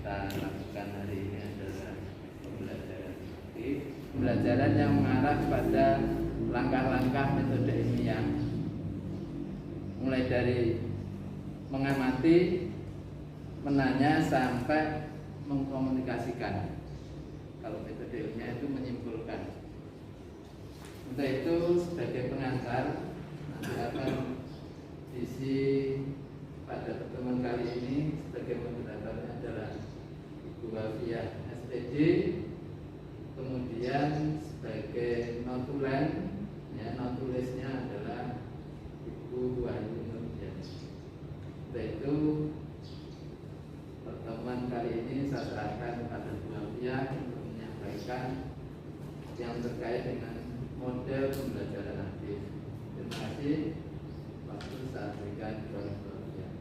kita lakukan hari ini adalah pembelajaran yang mengarah pada langkah-langkah metode ilmiah, mulai dari mengamati, menanya sampai mengkomunikasikan. Kalau metode ilmiah itu menyimpulkan. Untuk itu sebagai pengantar, nanti akan diisi pada pertemuan kali ini sebagai moderatornya adalah Ibu Wafiah SPD, kemudian sebagai notulen, ya, notulisnya adalah Ibu Wahyu Nurdiansyah. Untuk itu pertemuan kali ini saya serahkan kepada Bu Wafiah untuk menyampaikan yang terkait dengan model pembelajaran aktif. Terima kasih. Waktu saya berikan kepada Bu Wafiah.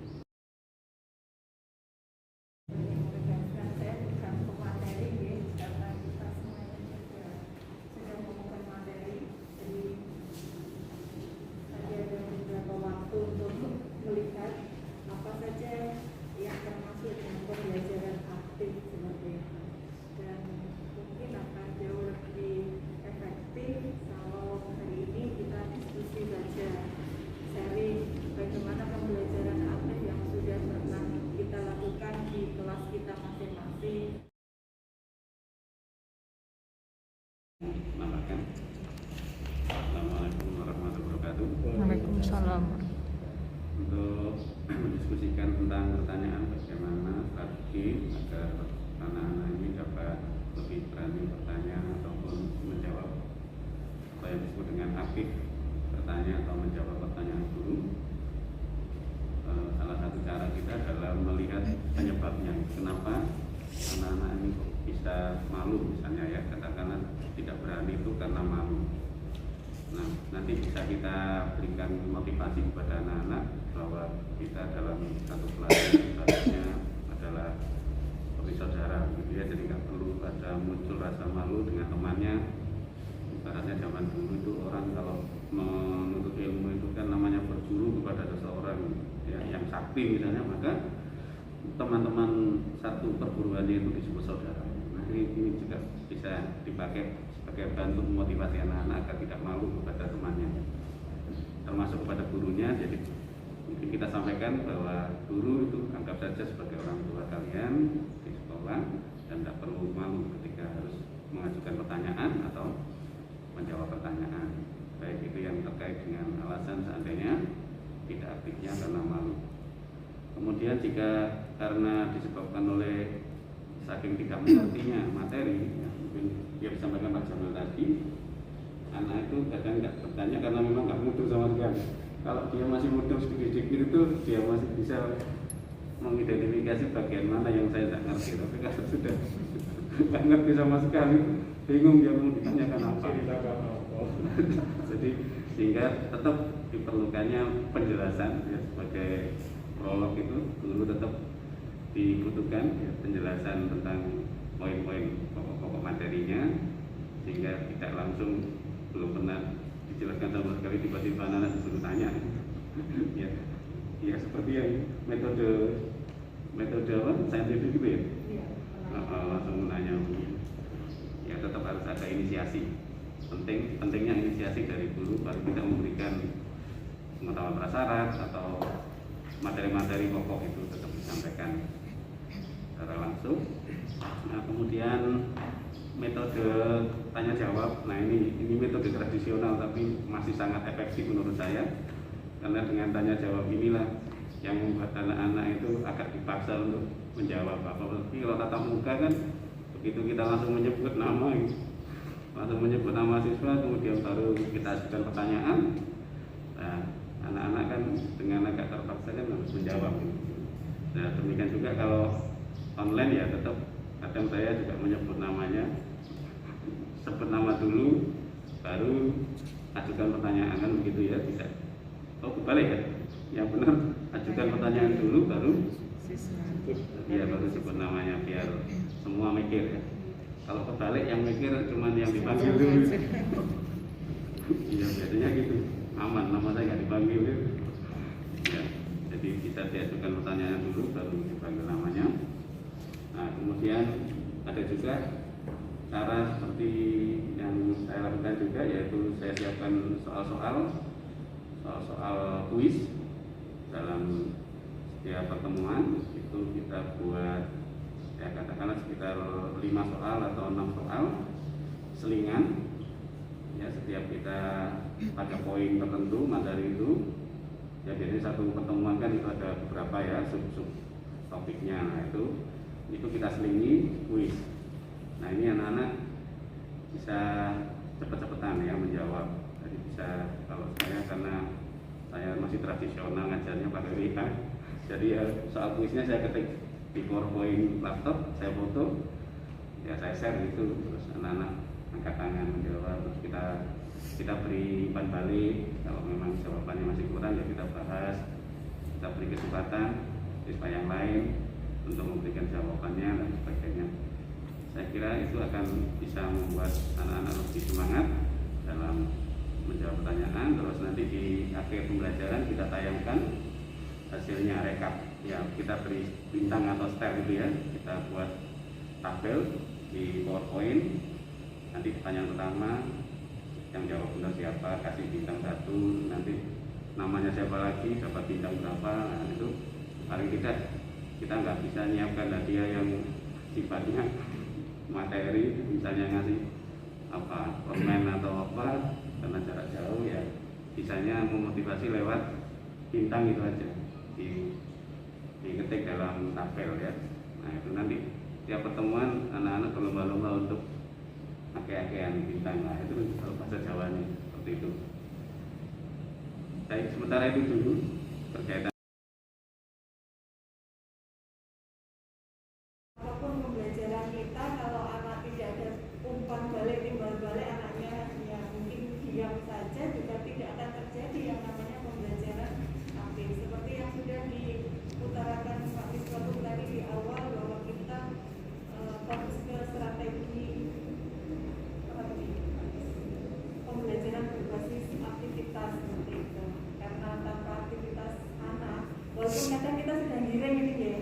Assalamualaikum warahmatullahi wabarakatuh. Waalaikumsalam. Untuk mendiskusikan tentang pertanyaan bagaimana strategi agar anak-anak ini dapat lebih berani bertanya ataupun menjawab apa yang disebut dengan aktif bertanya atau menjawab pertanyaan guru. Salah satu cara kita adalah melihat penyebabnya. Kenapa anak-anak ini bisa malu, misalnya ya, katakanlah tidak berani itu karena malu. Nah, nanti bisa kita berikan motivasi kepada anak-anak bahwa kita dalam satu kelas seharusnya adalah seperti saudara, gitu ya. Jadi nggak perlu ada muncul rasa malu dengan temannya. Ibaratnya zaman dulu itu orang kalau menuntut ilmu itu kan namanya berguru kepada seseorang ya, yang sakti misalnya, maka teman-teman satu perguruannya itu disebut saudara. Nah, ini juga bisa dipakai sebagai bentuk motivasi anak-anak agar tidak malu kepada temannya, termasuk kepada gurunya. Jadi mungkin kita sampaikan bahwa guru itu anggap saja sebagai orang tua kalian di sekolah dan tidak perlu malu ketika harus mengajukan pertanyaan atau menjawab pertanyaan, baik itu yang terkait dengan alasan seandainya tidak aktifnya karena malu. Kemudian jika karena disebabkan oleh saking tidak mengertinya materi, ya, mungkin dia disampaikan Pak Jamal tadi, anak itu kadang nggak bertanya karena memang nggak mudah sama sekali. Kalau dia masih mudah sedikit-sedikit itu dia masih bisa mengidentifikasi bagian mana yang saya tidak ngerti. Tapi kalau sudah nggak ngerti sama sekali, bingung dia mau ditanyakan apa. Jadi sehingga tetap diperlukannya penjelasan ya, sebagai prolog itu guru tetap dibutuhkan ya, penjelasan tentang poin-poin pokok-pokok materinya, sehingga tidak langsung belum pernah dijelaskan sama sekali tiba-tiba anak disuruh tanya. Ya, ya seperti yang metode apa saintifik gitu ya, langsung menanya. Ya tetap harus ada inisiasi. Pentingnya inisiasi dari guru, baru kita memberikan pengetahuan prasyarat atau materi-materi pokok itu tetap disampaikan secara langsung. Nah, kemudian metode tanya jawab. Nah, ini metode tradisional tapi masih sangat efektif menurut saya, karena dengan tanya jawab inilah yang membuat anak-anak itu agak dipaksa untuk menjawab. Apalagi kalau tatap muka kan begitu kita langsung menyebut nama, langsung menyebut nama siswa, kemudian baru kita ajukan pertanyaan. Nah, anak-anak kan dengan agak terpaksa kan harus menjawab. Nah, demikian juga kalau online ya tetap kadang saya juga menyebut namanya, sebut nama dulu, baru ajukan pertanyaan, kan begitu ya, tidak. Oh, kebalik ya, yang benar ajukan pertanyaan dulu, baru ya baru sebut namanya biar semua mikir ya. Kalau kebalik yang mikir cuman yang dipanggil dulu. Iya biasanya gitu, aman, nama saya nggak dipanggil ya. Jadi bisa diajukan pertanyaan dulu baru dipanggil namanya. Nah, kemudian ada juga cara seperti yang saya lakukan juga, yaitu saya siapkan soal-soal kuis dalam setiap pertemuan. Itu kita buat ya katakanlah sekitar 5 soal atau 6 soal selingan ya, setiap kita pada poin tertentu materi itu ya, biasanya satu pertemuan kan itu ada beberapa ya sub topiknya. Nah itu kita selingi kuis. Nah ini anak-anak bisa cepet-cepetan ya menjawab. Jadi bisa, kalau saya karena saya masih tradisional ngajarnya pakai WA, jadi ya soal kuisnya saya ketik di PowerPoint laptop, saya foto, ya saya share gitu, terus anak-anak angkat tangan menjawab, terus kita beri umpan balik. Kalau memang jawabannya masih kurang ya kita bahas, kita beri kesempatan siswa yang lain untuk memberikan jawabannya dan sebagainya. Saya kira itu akan bisa membuat anak-anak lebih semangat dalam menjawab pertanyaan. Terus nanti di akhir pembelajaran kita tayangkan hasilnya, rekap ya, kita beri bintang atau star gitu ya, kita buat tabel di PowerPoint. Nanti pertanyaan pertama yang jawab benar siapa, kasih bintang 1, nanti namanya siapa lagi dapat bintang berapa. Nah itu paling tidak kita nggak bisa nyiapkan hadiah yang sifatnya materi, misalnya ngasih apa permen atau apa karena jarak jauh ya, bisanya memotivasi lewat bintang itu aja diketik dalam tabel ya. Nah itu nanti tiap pertemuan anak-anak berlomba-lomba untuk pakai-pakaian bintang. Nah itu kalau bahasa Jawanya seperti itu. Baik, sementara itu dulu berkaitan apapun pembelajaran kita, kalau anak tidak ada umpan balik, timbal balik, anaknya ya mungkin diam saja, juga tidak akan terjadi yang namanya pembelajaran aktif. Seperti yang sudah diutarakan Pak Misbahun tadi di awal, bahwa kita fokus ke strategi pembelajaran berbasis aktivitas seperti itu. Karena tanpa aktivitas anak, walaupun kadang kita sudah giring ini ya,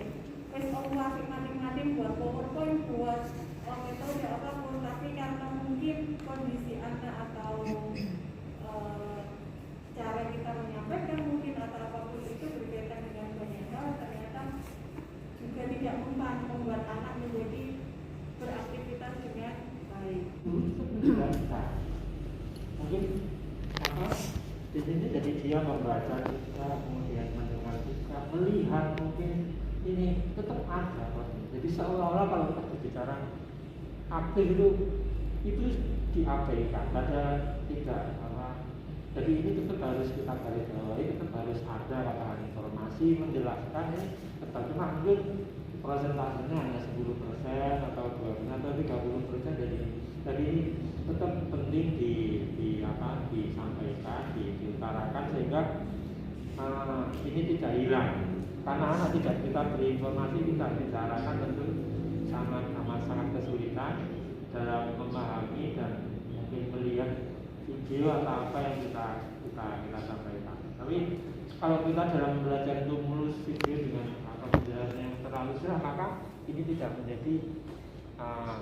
wes operasi masing-masing buat PowerPoint, buat metode apapun, tapi karena mungkin kondisi anak atau cara kita menyampaikan mungkin atau apapun itu berkaitan dengan banyak hal, ternyata juga tidak membuat anak menjadi beraktivitas dengan baik. Mungkin apa di sini jadi dia membaca juga, kemudian mendengar juga, melihat, mungkin ini tetap ada kok. Jadi seolah-olah kalau kita bicara aktif itu diabaikan, ada tidak apa. Jadi ini tetap harus kita garis bawahi, tetap harus ada katakan informasi menjelaskan ya. Tetap cuma mungkin persentasenya hanya 10% atau 20% atau 30%. Jadi ini tetap penting disampaikan, diutarakan sehingga ini tidak hilang. Karena anak tidak kita beri informasi, kita bicarakan tentu sangat kesulitan dalam memahami dan mungkin melihat video atau apa yang kita sampaikan. Tapi kalau kita dalam belajar itu mulus video dengan pembelajaran yang terlalu susah, maka ini tidak menjadi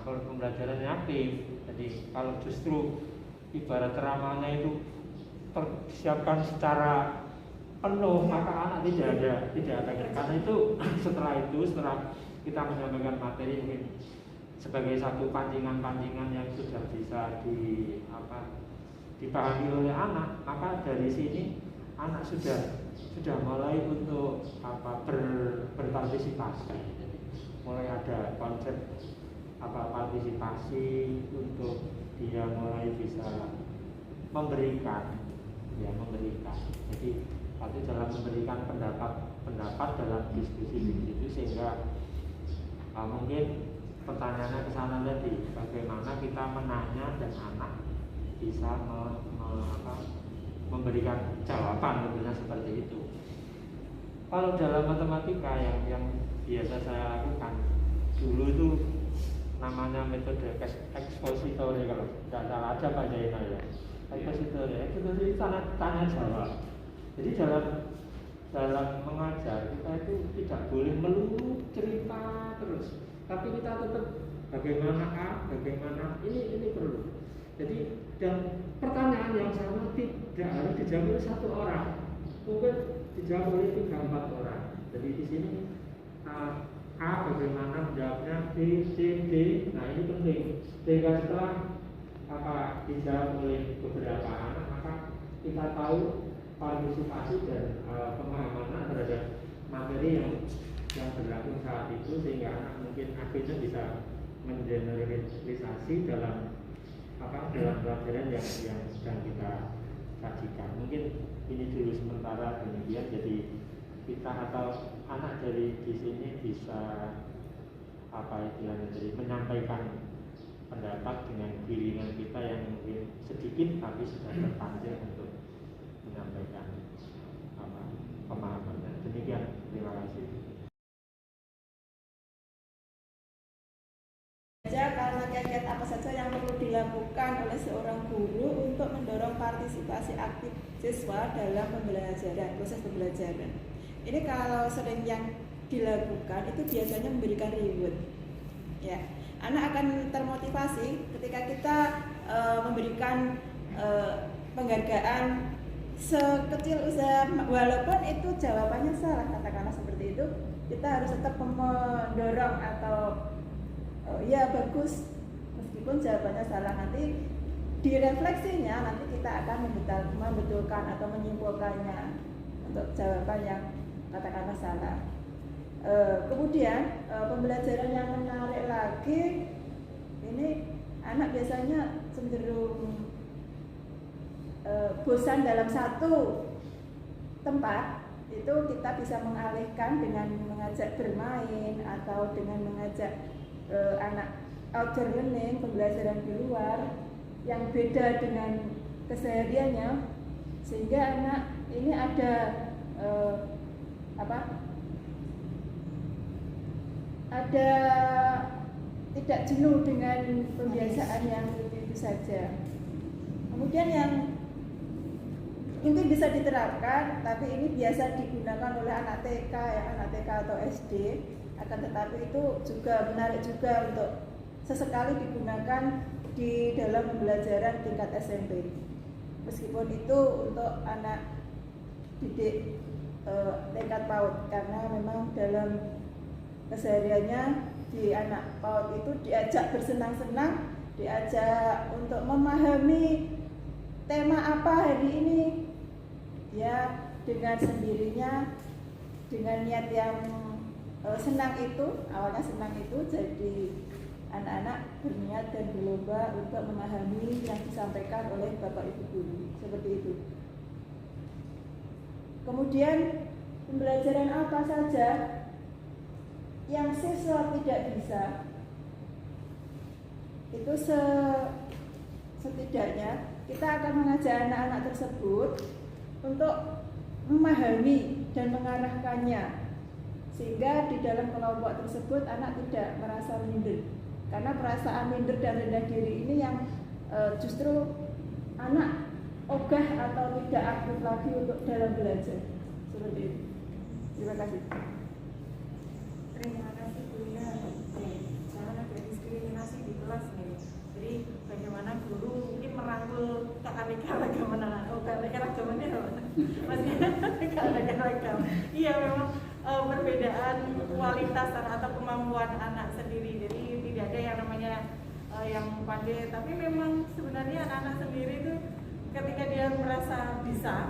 pembelajaran yang aktif. Jadi kalau justru ibarat ceramahnya itu persiapkan secara penuh, maka anak tidak ada. Karena itu setelah kita menyampaikan materi mungkin sebagai satu pancingan yang sudah bisa dipahami oleh anak, maka dari sini anak sudah mulai untuk berpartisipasi. Jadi, mulai ada konsep partisipasi untuk dia mulai bisa memberikan. Jadi arti dalam memberikan pendapat dalam diskusi itu, sehingga mungkin pertanyaannya ke sana tadi, bagaimana kita menanya dan anak bisa memberikan jawaban tentunya seperti itu. Kalau dalam matematika yang biasa saya lakukan dulu itu namanya metode ekspositori, kalau tidak salah ada Pak Jaina ya. Ekspositori itu tanya jawab. Jadi dalam mengajar kita itu tidak boleh melulu cerita terus. tapi kita tetap bagaimana A, bagaimana ini perlu. Jadi dan pertanyaan yang sama tidak harus dijawab oleh satu orang, mungkin dijawab oleh 3-4 orang. Jadi di sini A bagaimana menjawabnya, B, C, D. Nah ini penting. Sehingga setelah dijawab oleh beberapa anak, maka kita tahu partisipasi dan pemahaman terhadap materi yang berlaku saat itu, sehingga anak mungkin akhirnya bisa mengeneralisasi dalam pelajaran yang sedang kita sajikan. Mungkin ini dulu sementara demikian. Jadi kita atau anak dari di sini bisa menyampaikan pendapat dengan giringan kita yang mungkin sedikit tapi sudah terpanjang untuk menyampaikan pemahamannya. Demikian, terima kasih. Karena kiat-kiat apa saja yang perlu dilakukan oleh seorang guru untuk mendorong partisipasi aktif siswa dalam pembelajaran, proses pembelajaran. Ini kalau sering yang dilakukan itu biasanya memberikan reward. Ya, anak akan termotivasi ketika kita memberikan penghargaan sekecil usaha, walaupun itu jawabannya salah, katakanlah seperti itu, kita harus tetap mendorong atau ya bagus meskipun jawabannya salah. Nanti di refleksinya nanti kita akan membetulkan atau menyimpulkannya untuk jawaban yang katakanlah salah. Kemudian pembelajaran yang menarik lagi, ini anak biasanya cenderung bosan dalam satu tempat. Itu kita bisa mengalihkan dengan mengajak bermain atau dengan mengajak anak outdoor learning, pembelajaran di luar yang beda dengan kesehariannya, sehingga anak ini ada tidak jenuh dengan pembiasaan yang itu saja. Kemudian yang mungkin bisa diterapkan, tapi ini biasa digunakan oleh anak TK, anak TK atau SD. Akan tetapi itu juga menarik juga untuk sesekali digunakan di dalam pembelajaran tingkat SMP. Meskipun itu untuk anak didik tingkat PAUD, karena memang dalam kesehariannya di anak PAUD itu diajak bersenang-senang, diajak untuk memahami tema apa hari ini, ya dengan sendirinya, dengan niat yang senang itu, awalnya senang itu, jadi anak-anak berniat dan berlomba untuk memahami yang disampaikan oleh Bapak Ibu guru, seperti itu. Kemudian pembelajaran apa saja yang siswa tidak bisa, itu setidaknya kita akan mengajak anak-anak tersebut untuk memahami dan mengarahkannya, sehingga di dalam kelompok tersebut anak tidak merasa minder, karena perasaan minder dan rendah diri ini yang justru anak ogah atau tidak aktif lagi untuk dalam belajar. Seperti itu. Terima kasih. Terima kasih Bu Ina. Jangan ada diskriminasi di kelas nih. Jadi bagaimana guru mungkin merangkul keanekaragaman anak. Keanekaragamannya maksudnya keanekaragaman. Iya, memang perbedaan kualitas atau kemampuan anak sendiri. Jadi tidak ada yang namanya yang pandai, tapi memang sebenarnya anak-anak sendiri itu ketika dia merasa bisa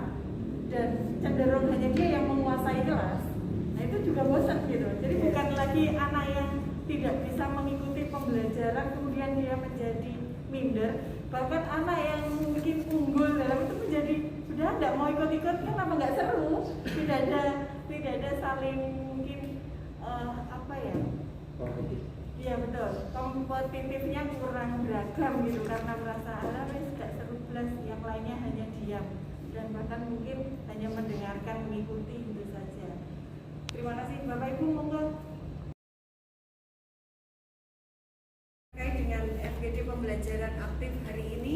dan cenderung hanya dia yang menguasai kelas, nah itu juga bosan gitu. Jadi bukan lagi anak yang tidak bisa mengikuti pembelajaran kemudian dia menjadi minder, bahkan anak yang mungkin unggul dalam itu menjadi sudah tidak mau ikut-ikut, kan apa nggak seru, tidak ada saling mungkin iya betul, kompetitifnya kurang beragam gitu, karena merasa nggak seru plus, yang lainnya hanya diam dan bahkan mungkin hanya mendengarkan, mengikuti itu saja. Terima kasih Bapak Ibu, monggo. Terkait dengan FGD pembelajaran aktif hari ini,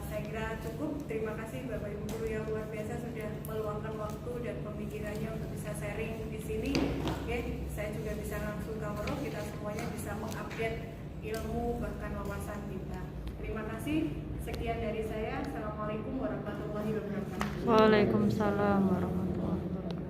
saya kira cukup. Terima kasih Bapak Ibu guru yang luar biasa sudah meluangkan waktu dan pemikirannya untuk bisa sharing di sini. Oke, saya juga bisa langsung kamera kita. semuanya bisa mengupdate ilmu bahkan wawasan kita. Terima kasih. Sekian dari saya. Assalamualaikum warahmatullahi wabarakatuh. Waalaikumsalam warahmatullahi wabarakatuh.